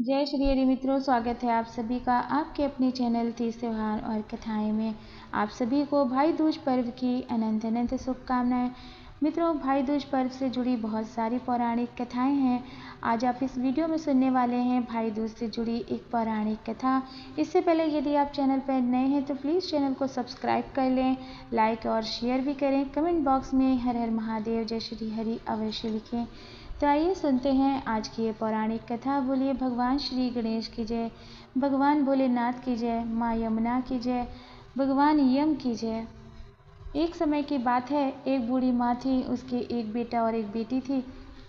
जय श्री हरि मित्रों, स्वागत है आप सभी का आपके अपने चैनल तीज त्योहार और कथाएं में। आप सभी को भाई दूज पर्व की अनंत अनंत शुभकामनाएं। मित्रों, भाई दूज पर्व से जुड़ी बहुत सारी पौराणिक कथाएं हैं। आज आप इस वीडियो में सुनने वाले हैं भाई दूज से जुड़ी एक पौराणिक कथा। इससे पहले यदि आप चैनल पर नए हैं तो प्लीज़ चैनल को सब्सक्राइब कर लें, लाइक और शेयर भी करें। कमेंट बॉक्स में हर हर महादेव, जय श्री हरि अवश्य लिखें। तो आइए सुनते हैं आज की ये पौराणिक कथा। बोलिए भगवान श्री गणेश की जय, भगवान भोलेनाथ की जय, माँ यमुना की जय, भगवान यम की जय। एक समय की बात है, एक बूढ़ी माँ थी, उसके एक बेटा और एक बेटी थी।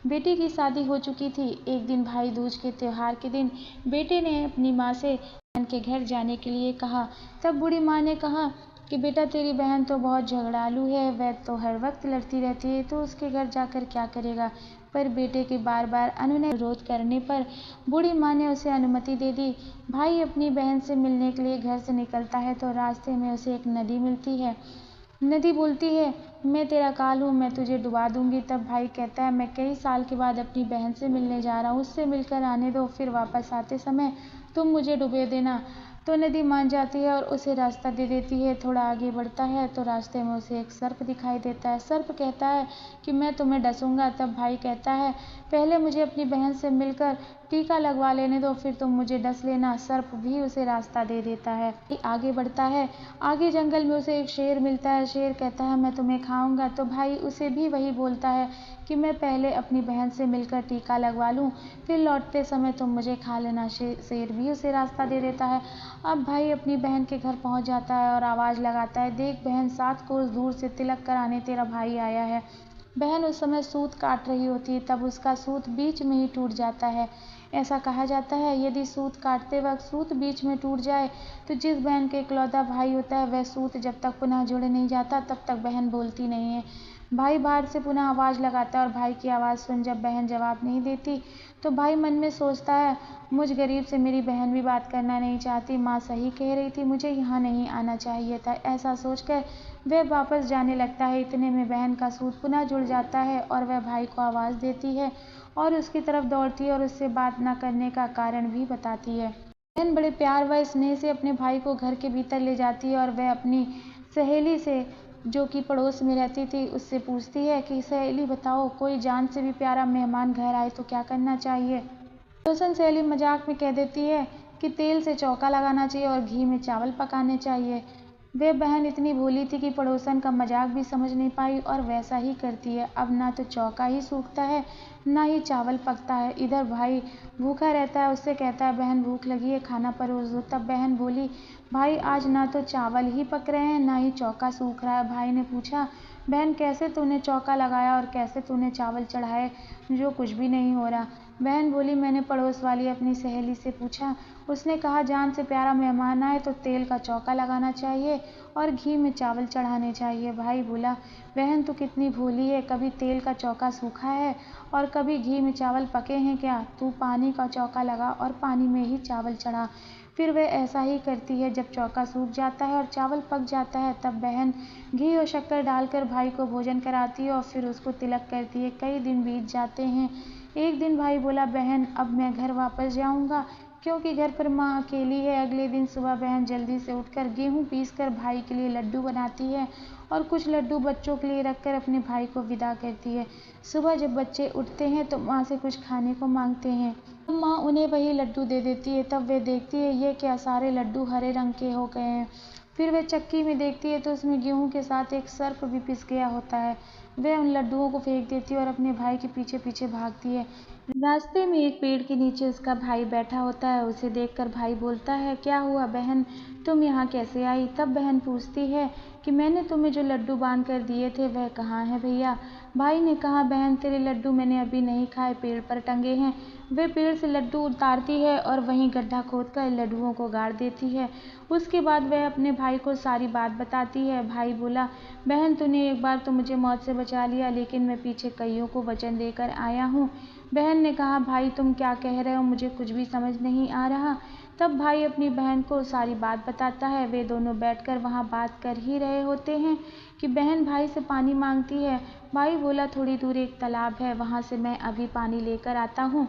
बेटी की शादी हो चुकी थी। एक दिन भाई दूज के त्योहार के दिन बेटे ने अपनी माँ से बहन के घर जाने के लिए कहा। तब बूढ़ी माँ ने कहा कि बेटा, तेरी बहन तो बहुत झगड़ालू है, वह तो हर वक्त लड़ती रहती है, तो उसके घर जाकर क्या करेगा। पर बेटे के बार बार अनुरोध करने पर बूढ़ी माँ ने उसे अनुमति दे दी। भाई अपनी बहन से मिलने के लिए घर से निकलता है तो रास्ते में उसे एक नदी मिलती है। नदी बोलती है, मैं तेरा काल हूँ, मैं तुझे डुबा दूंगी। तब भाई कहता है, मैं कई साल के बाद अपनी बहन से मिलने जा रहा हूँ, उससे मिलकर आने दो, फिर वापस आते समय तुम मुझे डुबे देना। तो नदी मान जाती है और उसे रास्ता दे देती है। थोड़ा आगे बढ़ता है तो रास्ते में उसे एक सर्प दिखाई देता है। सर्प कहता है कि मैं तुम्हें डसूंगा। तब भाई कहता है, पहले मुझे अपनी बहन से मिलकर टीका लगवा लेने दो, फिर तुम मुझे डस लेना। सर्प भी उसे रास्ता दे देता है। आगे बढ़ता है, आगे जंगल में उसे एक शेर मिलता है। शेर कहता है, मैं तुम्हें खाऊंगा। तो भाई उसे भी वही बोलता है कि मैं पहले अपनी बहन से मिलकर टीका लगवा लूं, फिर लौटते समय तुम मुझे खा लेना। शेर भी उसे रास्ता दे देता है। अब भाई अपनी बहन के घर पहुंच जाता है और आवाज़ लगाता है, देख बहन, 7 कोस दूर से तिलक कराने तेरा भाई आया है। बहन उस समय सूत काट रही होती है, तब उसका सूत बीच में ही टूट जाता है। ऐसा कहा जाता है, यदि सूत काटते वक्त सूत बीच में टूट जाए तो जिस बहन के इकलौता भाई होता है वह सूत जब तक पुनः जुड़ नहीं जाता तब तक बहन बोलती नहीं है। भाई बाहर से पुनः आवाज़ लगाता है और भाई की आवाज़ सुन जब बहन जवाब नहीं देती तो भाई मन में सोचता है, मुझ गरीब से मेरी बहन भी बात करना नहीं चाहती, माँ सही कह रही थी, मुझे यहाँ नहीं आना चाहिए था। ऐसा सोचकर वह वापस जाने लगता है। इतने में बहन का सूत पुनः जुड़ जाता है और वह भाई को आवाज़ देती है और उसकी तरफ दौड़ती है और उससे बात न करने का कारण भी बताती है। बहन बड़े प्यार व स्नेह से अपने भाई को घर के भीतर ले जाती है और वह अपनी सहेली से, जो कि पड़ोस में रहती थी, उससे पूछती है कि सहेली बताओ, कोई जान से भी प्यारा मेहमान घर आए तो क्या करना चाहिए। रोशन सहेली मजाक में कह देती है कि तेल से चौका लगाना चाहिए और घी में चावल पकाने चाहिए। वह बहन इतनी भोली थी कि पड़ोसन का मजाक भी समझ नहीं पाई और वैसा ही करती है। अब ना तो चौका ही सूखता है, ना ही चावल पकता है। इधर भाई भूखा रहता है, उससे कहता है, बहन भूख लगी है, खाना परोस दो। तब बहन बोली, भाई आज ना तो चावल ही पक रहे हैं, ना ही चौका सूख रहा है। भाई ने पूछा, बहन कैसे तूने चौका लगाया और कैसे तूने चावल चढ़ाए, जो कुछ भी नहीं हो रहा। बहन बोली, मैंने पड़ोस वाली अपनी सहेली से पूछा, उसने कहा जान से प्यारा मेहमान आए तो तेल का चौका लगाना चाहिए और घी में चावल चढ़ाने चाहिए। भाई बोला, बहन तू कितनी भोली है, कभी तेल का चौका सूखा है और कभी घी में चावल पके हैं क्या। तू पानी का चौका लगा और पानी में ही चावल चढ़ा। फिर वह ऐसा ही करती है। जब चौका सूख जाता है और चावल पक जाता है तब बहन घी और शक्कर डालकर भाई को भोजन कराती है और फिर उसको तिलक करती है। कई दिन बीत जाते हैं। एक दिन भाई बोला, बहन अब मैं घर वापस जाऊंगा क्योंकि घर पर माँ अकेली है। अगले दिन सुबह बहन जल्दी से उठकर गेहूँ पीसकर भाई के लिए लड्डू बनाती है और कुछ लड्डू बच्चों के लिए रखकर अपने भाई को विदा करती है। सुबह जब बच्चे उठते हैं तो माँ से कुछ खाने को मांगते हैं। तब माँ उन्हें वही लड्डू दे देती है। तब वे देखती है, ये क्या, सारे लड्डू हरे रंग के हो गए हैं। फिर वह चक्की में देखती है तो उसमें गेहूं के साथ एक सर्प भी पिस गया होता है। वह उन लड्डुओं को फेंक देती है और अपने भाई के पीछे पीछे भागती है। रास्ते में एक पेड़ के नीचे उसका भाई बैठा होता है। उसे देखकर भाई बोलता है, क्या हुआ बहन, तुम यहाँ कैसे आई। तब बहन पूछती है कि मैंने तुम्हें जो लड्डू बांध कर दिए थे वह कहाँ है भैया। भाई ने कहा, बहन तेरे लड्डू मैंने अभी नहीं खाए, पेड़ पर टंगे हैं। वे पेड़ से लड्डू उतारती है और वहीं गड्ढा खोदकर लड्डुओं को गाड़ देती है। उसके बाद वह अपने भाई को सारी बात बताती है। भाई बोला, बहन तूने एक बार तो मुझे मौत से बचा लिया, लेकिन मैं पीछे कईयों को वचन देकर आया हूँ। बहन ने कहा, भाई तुम क्या कह रहे हो, मुझे कुछ भी समझ नहीं आ रहा। तब भाई अपनी बहन को सारी बात बताता है। वे दोनों बैठकर वहाँ बात कर ही रहे होते हैं कि बहन भाई से पानी मांगती है। भाई बोला, थोड़ी दूर एक तालाब है, वहाँ से मैं अभी पानी लेकर आता हूँ।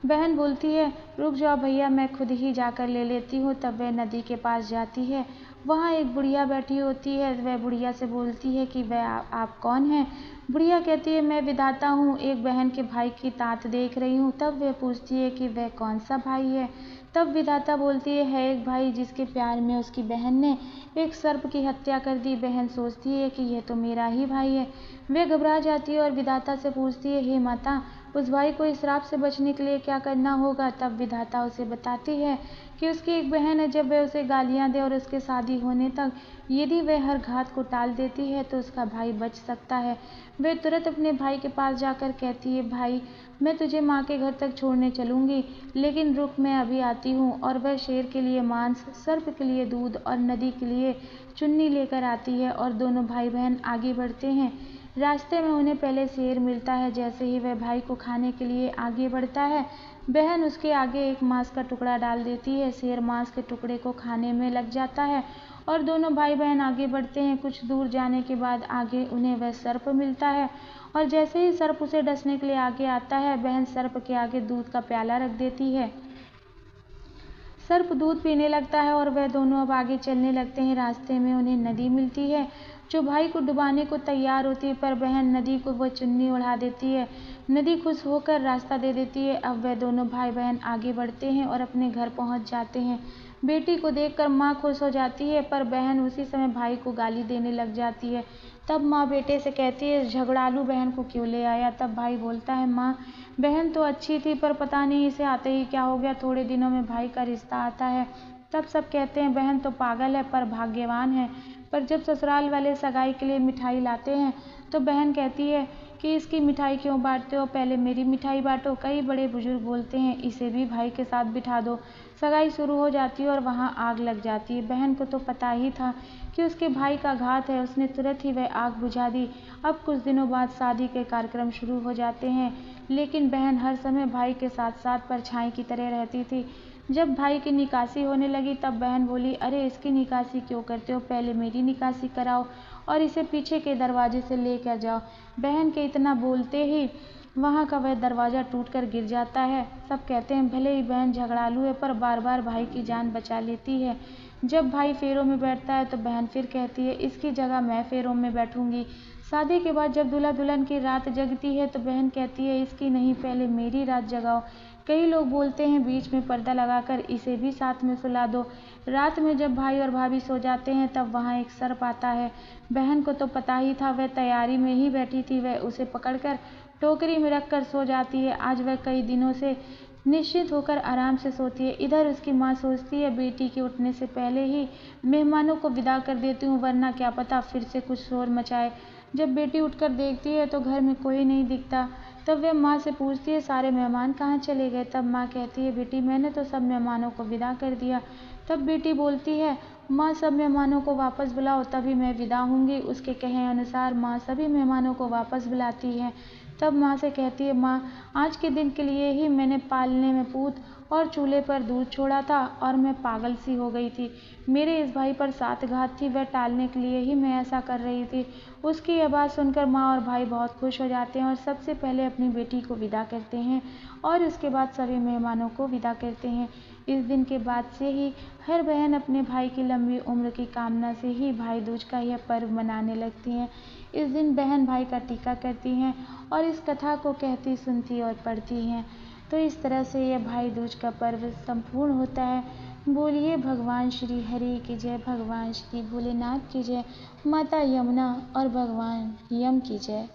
बहन बोलती है, रुक जाओ भैया, मैं खुद ही जाकर ले लेती हूँ। तब वह नदी के पास जाती है। वहाँ एक बुढ़िया बैठी होती है। वह बुढ़िया से बोलती है कि वह आप कौन हैं? बुढ़िया कहती है, मैं विधाता हूँ, एक बहन के भाई की तात देख रही हूँ। तब वह पूछती है कि वह कौन सा भाई है? तब विधाता बोलती है एक भाई जिसके प्यार में उसकी बहन ने एक सर्प की हत्या कर दी। बहन सोचती है कि यह तो मेरा ही भाई है। वह घबरा जाती है और विधाता से पूछती है, हे माता, उस भाई को इस श्राप से बचने के लिए क्या करना होगा? तब विधाता उसे बताती है कि उसकी एक बहन है, जब वह उसे गालियां दे और उसके शादी होने तक यदि वह हर घात को टाल देती है तो उसका भाई बच सकता है। वह तुरंत अपने भाई के पास जाकर कहती है, भाई, मैं तुझे माँ के घर तक छोड़ने चलूंगी, लेकिन रुक, मैं अभी आती हूँ। और वह शेर के लिए मांस, सर्प के लिए दूध और नदी के लिए चुन्नी लेकर आती है और दोनों भाई बहन आगे बढ़ते हैं। रास्ते में उन्हें पहले शेर मिलता है। जैसे ही वह भाई को खाने के लिए आगे बढ़ता है, बहन उसके आगे एक मांस का टुकड़ा डाल देती है। शेर मांस के टुकड़े को खाने में लग जाता है और दोनों भाई बहन आगे बढ़ते हैं। कुछ दूर जाने के बाद आगे उन्हें वह सर्प मिलता है और जैसे ही सर्प उसे डसने के लिए आगे आता है, बहन सर्प के आगे दूध का प्याला रख देती है। सर्प दूध पीने लगता है और वह दोनों अब आगे चलने लगते हैं। रास्ते में उन्हें नदी मिलती है जो भाई को डुबाने को तैयार होती है, पर बहन नदी को वह चुन्नी उड़ा देती है। नदी खुश होकर रास्ता दे देती है। अब वह दोनों भाई बहन आगे बढ़ते हैं और अपने घर पहुंच जाते हैं। बेटी को देखकर माँ खुश हो जाती है, पर बहन उसी समय भाई को गाली देने लग जाती है। तब माँ बेटे से कहती है, झगड़ालू बहन को क्यों ले आया? तब भाई बोलता है, माँ, बहन तो अच्छी थी, पर पता नहीं इसे आते ही क्या हो गया, थोड़े दिनों में भाई का रिश्ता आता है। तब सब कहते हैं, बहन तो पागल है पर भाग्यवान है। पर जब ससुराल वाले सगाई के लिए मिठाई लाते हैं तो बहन कहती है कि इसकी मिठाई क्यों बांटते हो, पहले मेरी मिठाई बांटो। कई बड़े बुजुर्ग बोलते हैं, इसे भी भाई के साथ बिठा दो। सगाई शुरू हो जाती है और वहाँ आग लग जाती है। बहन को तो पता ही था कि उसके भाई का घात है, उसने तुरंत ही वह आग बुझा दी। अब कुछ दिनों बाद शादी के कार्यक्रम शुरू हो जाते हैं, लेकिन बहन हर समय भाई के साथ साथ परछाई की तरह रहती थी। जब भाई की निकासी होने लगी तब बहन बोली, अरे इसकी निकासी क्यों करते हो, पहले मेरी निकासी कराओ और इसे पीछे के दरवाजे से लेकर जाओ। बहन के इतना बोलते ही वहाँ का वह दरवाज़ा टूटकर गिर जाता है। सब कहते हैं, भले ही बहन झगड़ालू है पर बार बार भाई की जान बचा लेती है। जब भाई फेरों में बैठता है तो बहन फिर कहती है, इसकी जगह मैं फेरों में बैठूंगी। शादी के बाद जब दूल्हा दुल्हन की रात जगती है तो बहन कहती है, इसकी नहीं, पहले मेरी रात जगाओ। कई लोग बोलते हैं, बीच में पर्दा लगाकर इसे भी साथ में सुला दो। रात में जब भाई और भाभी सो जाते हैं तब वहाँ एक सर्प आता है। बहन को तो पता ही था, वह तैयारी में ही बैठी थी। वह उसे पकड़कर टोकरी में रखकर सो जाती है। आज वह कई दिनों से निश्चिंत होकर आराम से सोती है। इधर उसकी माँ सोचती है, बेटी के उठने से पहले ही मेहमानों को विदा कर देती हूँ, वरना क्या पता फिर से कुछ शोर मचाए। जब बेटी उठकर देखती है तो घर में कोई नहीं दिखता। तब वह माँ से पूछती है, सारे मेहमान कहाँ चले गए? तब माँ कहती है, बेटी, मैंने तो सब मेहमानों को विदा कर दिया। तब बेटी बोलती है, माँ, सब मेहमानों को वापस बुलाओ, तभी मैं विदा होंगी। उसके कहे अनुसार माँ सभी मेहमानों को वापस बुलाती है। तब माँ से कहती है, माँ, आज के दिन के लिए ही मैंने पालने में पूत और चूल्हे पर दूध छोड़ा था और मैं पागल सी हो गई थी। मेरे इस भाई पर 7 घात थी, वह टालने के लिए ही मैं ऐसा कर रही थी। उसकी यह बात सुनकर माँ और भाई बहुत खुश हो जाते हैं और सबसे पहले अपनी बेटी को विदा करते हैं और उसके बाद सभी मेहमानों को विदा करते हैं। इस दिन के बाद से ही हर बहन अपने भाई की लंबी उम्र की कामना से ही भाई दूज का यह पर्व मनाने लगती हैं। इस दिन बहन भाई का टीका करती हैं और इस कथा को कहती, सुनती और पढ़ती हैं। तो इस तरह से यह भाई दूज का पर्व संपूर्ण होता है। बोलिए भगवान श्री हरि की जय, भगवान श्री भोलेनाथ की जय, माता यमुना और भगवान यम की जय।